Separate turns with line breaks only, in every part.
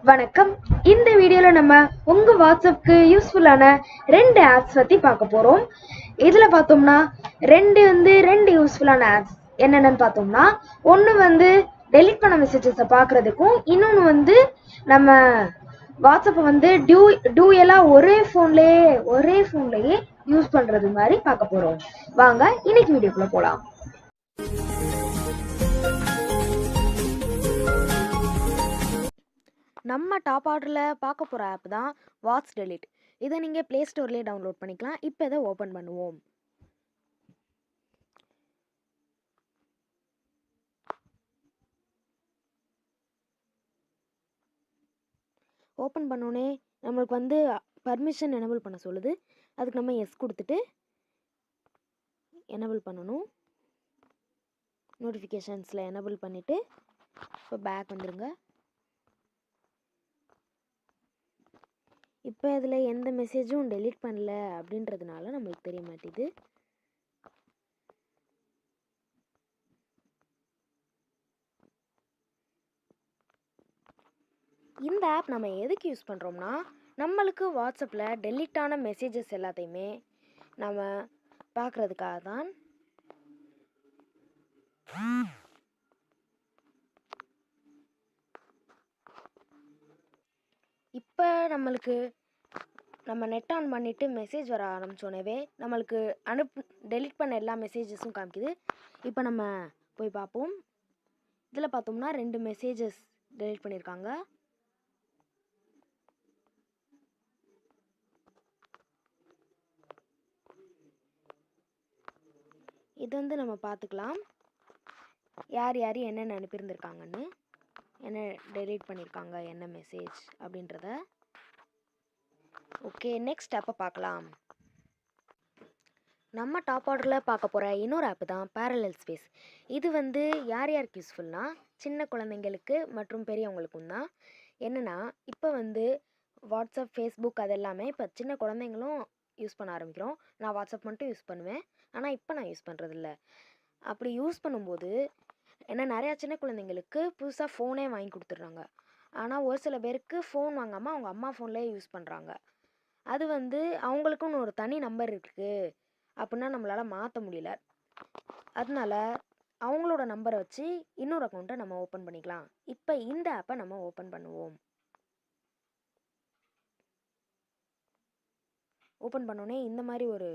வணக்கம். இந்த வீடியோல நம்ம உங்க வாட்ஸ்அப்க்கு யூஸ்ஃபுல்லான 2 ஆப்ஸ் பத்தி பார்க்க போறோம். இதுல பார்த்தோம்னா ரெண்டு யூஸ்ஃபுல்லான ஆப்ஸ் என்னென்னு பார்த்தோம்னா, ஒன்று டெலிட் பண்ண மெசேஜஸை பார்க்கறதுக்கும், இன்னொன்று நம்ம வாட்ஸ்அப்பை டூயலா ஒரே ஃபோன்லயே யூஸ் பண்றது மாதிரி பார்க்க போறோம். வாங்க இன்னைக்கு வீடியோக்குள்ள போலாம். நம்ம டாப் ஆர்டரில் பார்க்க போகிற ஆப் தான் வாட்ஸ் டெலிட். இதை நீங்கள் ப்ளே ஸ்டோர்லேயே டவுன்லோட் பண்ணிக்கலாம். இப்போ இதை ஓப்பன் பண்ணுவோம். ஓப்பன் பண்ணோன்னே நம்மளுக்கு பர்மிஷன் எனேபிள் பண்ண சொல்லுது. அதுக்கு நம்ம எஸ் கொடுத்துட்டு எனேபிள் பண்ணணும். நோட்டிஃபிகேஷன்ஸில் எனேபிள் பண்ணிவிட்டு இப்போ பேக் வந்துடுங்க. இப்போ இதில் எந்த மெசேஜும் டெலீட் பண்ணல அப்படின்றதுனால நம்மளுக்கு தெரிய மாட்டேது. இந்த ஆப் நம்ம எதுக்கு யூஸ் பண்ணுறோம்னா, நம்மளுக்கு வாட்ஸ்அப்பில் டெலீட்டான மெசேஜஸ் எல்லாத்தையுமே நம்ம பார்க்குறதுக்காக தான். இப்போ நம்ம நெட் ஆன் பண்ணிவிட்டு மெசேஜ் வர ஆரம்பித்தோடனே நம்மளுக்கு டெலிட் பண்ண எல்லா மெசேஜஸும் காமிக்குது. இப்போ நம்ம போய் பார்ப்போம். இதில் பார்த்தோம்னா 2 மெசேஜஸ் டெலிட் பண்ணியிருக்காங்க. இது நம்ம பார்த்துக்கலாம், யார் என்னென்ன அனுப்பியிருந்திருக்காங்கன்னு, என்ன டெலீட் பண்ணியிருக்காங்க, என்ன மெசேஜ் அப்படின்றத. ஓகே, நெக்ஸ்ட் ஆப்பை பார்க்கலாம். நம்ம டாப் ஆர்டரில் பார்க்க போகிற இன்னொரு ஆப்பு தான் பேரலல் ஸ்பேஸ். இது யாருக்கு யூஸ்ஃபுல்னா, சின்ன குழந்தைங்களுக்கு மற்றும் பெரியவங்களுக்கும் தான். என்னென்னா, இப்போ வாட்ஸ்அப், ஃபேஸ்புக் அதெல்லாமே இப்போ சின்ன குழந்தைங்களும் யூஸ் பண்ண ஆரம்பிக்கிறோம். நான் வாட்ஸ்அப் மட்டும் யூஸ் பண்ணுவேன், ஆனால் இப்போ நான் யூஸ் பண்ணுறதில்ல. அப்படி யூஸ் பண்ணும்போது நிறையா சின்ன குழந்தைங்களுக்கு புதுசாக ஃபோனே வாங்கி கொடுத்துட்றாங்க. ஆனால் ஒரு சில பேருக்கு ஃபோன் வாங்காமல் அவங்க அம்மா ஃபோன்லேயே யூஸ் பண்ணுறாங்க. அது அவங்களுக்குன்னு ஒரு தனி நம்பர் இருக்குது அப்படின்னா நம்மளால் மாற்ற முடியல. அதனால அவங்களோட நம்பரை வச்சு இன்னொரு அக்கௌண்ட்டை நம்ம ஓப்பன் பண்ணிக்கலாம். இப்போ இந்த ஆப்பை நம்ம ஓப்பன் பண்ணுவோம். ஓப்பன் பண்ணோன்னே இந்த மாதிரி ஒரு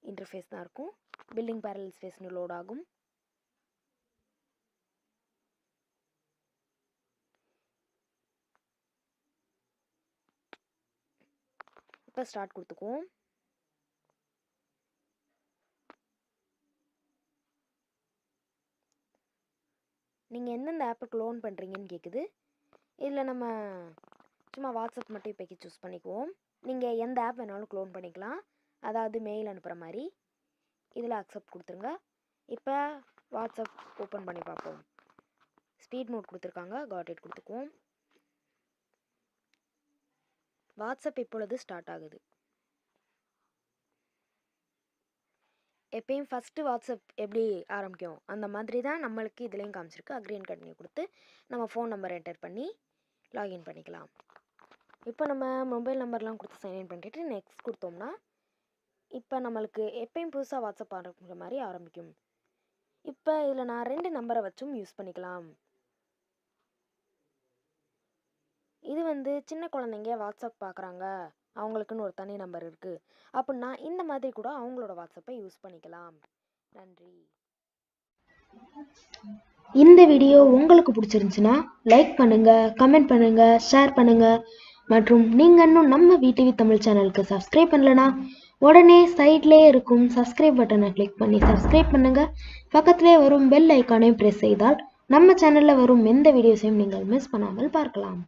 இன்டர்ஃபேஸ் தான் இருக்கும். பில்டிங் பேரலல் ஸ்பேஸ்னு லோட் ஆகும். இப்போ ஸ்டார்ட் கொடுத்துக்குவோம். நீங்கள் எந்தெந்த ஆப்பை க்ளோன் பண்ணுறீங்கன்னு கேட்குது. இதில் நம்ம சும்மா வாட்ஸ்அப் மட்டும் இப்போக்கி சூஸ் பண்ணிக்குவோம். நீங்கள் எந்த ஆப் வேணாலும் க்ளோன் பண்ணிக்கலாம், அதாவது மெயில் அனுப்புகிற மாதிரி. இதில் அக்செப்ட் கொடுத்துருங்க. இப்போ வாட்ஸ்அப் ஓப்பன் பண்ணி பார்ப்போம். ஸ்பீட் மோட் கொடுத்துருக்காங்க, காட் இட் கொடுத்துக்குவோம். வாட்ஸ்அப் இப்பொழுது ஸ்டார்ட் ஆகுது. எப்பயும் ஃபஸ்ட்டு வாட்ஸ்அப் எப்படி ஆரம்பிக்கும் அந்த மாதிரி தான் நம்மளுக்கு இதுலேயும் காமிச்சிருக்கு. அக்ரி அண்ட் கண்டினியூ கொடுத்து நம்ம ஃபோன் நம்பர் என்டர் பண்ணி லாகின் பண்ணிக்கலாம். இப்போ நம்ம மொபைல் நம்பர்லாம் கொடுத்து சைன்இன் பண்ணிட்டு நெக்ஸ்ட் கொடுத்தோம்னா இப்போ நம்மளுக்கு எப்பயும் புதுசாக வாட்ஸ்அப் ஆரம்பிக்கிற மாதிரி ஆரம்பிக்கும். இப்போ இதில் நான் 2 நம்பரை வச்சும் யூஸ் பண்ணிக்கலாம். இது சின்ன குழந்தைங்க வாட்ஸ்அப் பார்க்குறாங்க, அவங்களுக்குன்னு ஒரு தனி நம்பர் இருக்குது அப்படின்னா இந்த மாதிரி கூட அவங்களோட வாட்ஸ்அப்பை யூஸ் பண்ணிக்கலாம். நன்றி. இந்த வீடியோ உங்களுக்கு பிடிச்சிருந்துச்சுன்னா லைக் பண்ணுங்கள், கமெண்ட் பண்ணுங்கள், ஷேர் பண்ணுங்கள். மற்றும் நீங்கள் இன்னும் நம்ம VTV தமிழ் சேனலுக்கு சப்ஸ்கிரைப் பண்ணலனா உடனே சைட்லேயே இருக்கும் சப்ஸ்கிரைப் பட்டனை கிளிக் பண்ணி சப்ஸ்கிரைப் பண்ணுங்கள். பக்கத்திலே வரும் பெல் ஐக்கானையும் ப்ரெஸ் செய்தால் நம்ம சேனலில் வரும் எந்த வீடியோஸையும் நீங்கள் மிஸ் பண்ணாமல் பார்க்கலாம்.